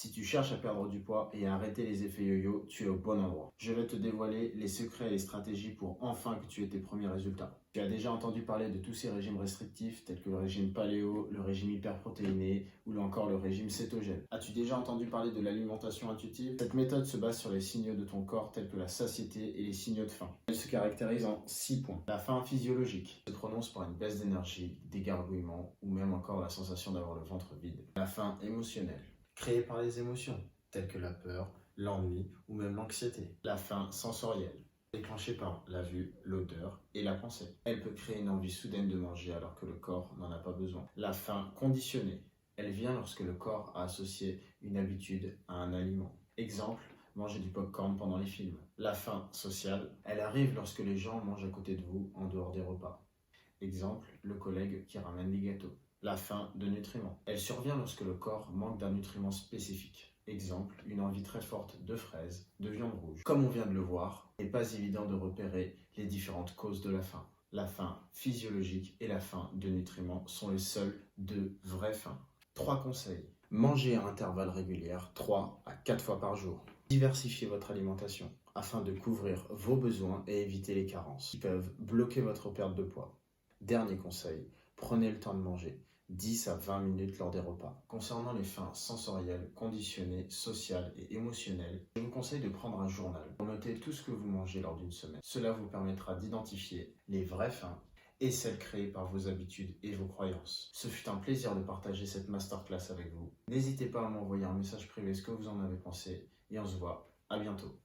Si tu cherches à perdre du poids et à arrêter les effets yo-yo, tu es au bon endroit. Je vais te dévoiler les secrets et les stratégies pour enfin que tu aies tes premiers résultats. Tu as déjà entendu parler de tous ces régimes restrictifs tels que le régime paléo, le régime hyperprotéiné ou encore le régime cétogène. As-tu déjà entendu parler de l'alimentation intuitive? Cette méthode se base sur les signaux de ton corps tels que la satiété et les signaux de faim. Elle se caractérise en 6 points. La faim physiologique se prononce par une baisse d'énergie, des gargouillements ou même encore la sensation d'avoir le ventre vide. La faim émotionnelle, créée par les émotions, telles que la peur, l'ennui ou même l'anxiété. La faim sensorielle, déclenchée par la vue, l'odeur et la pensée. Elle peut créer une envie soudaine de manger alors que le corps n'en a pas besoin. La faim conditionnée, elle vient lorsque le corps a associé une habitude à un aliment. Exemple, manger du popcorn pendant les films. La faim sociale, elle arrive lorsque les gens mangent à côté de vous en dehors des repas. Exemple, le collègue qui ramène des gâteaux. La faim de nutriments. Elle survient lorsque le corps manque d'un nutriment spécifique. Exemple, une envie très forte de fraises, de viande rouge. Comme on vient de le voir, il n'est pas évident de repérer les différentes causes de la faim. La faim physiologique et la faim de nutriments sont les seules deux vraies faims. 3 conseils. Mangez à intervalles réguliers, 3 à 4 fois par jour. Diversifiez votre alimentation afin de couvrir vos besoins et éviter les carences qui peuvent bloquer votre perte de poids. Dernier conseil, prenez le temps de manger, 10 à 20 minutes lors des repas. Concernant les faims sensorielles, conditionnées, sociales et émotionnelles, je vous conseille de prendre un journal pour noter tout ce que vous mangez lors d'une semaine. Cela vous permettra d'identifier les vraies faims et celles créées par vos habitudes et vos croyances. Ce fut un plaisir de partager cette masterclass avec vous. N'hésitez pas à m'envoyer un message privé ce que vous en avez pensé et on se voit à bientôt.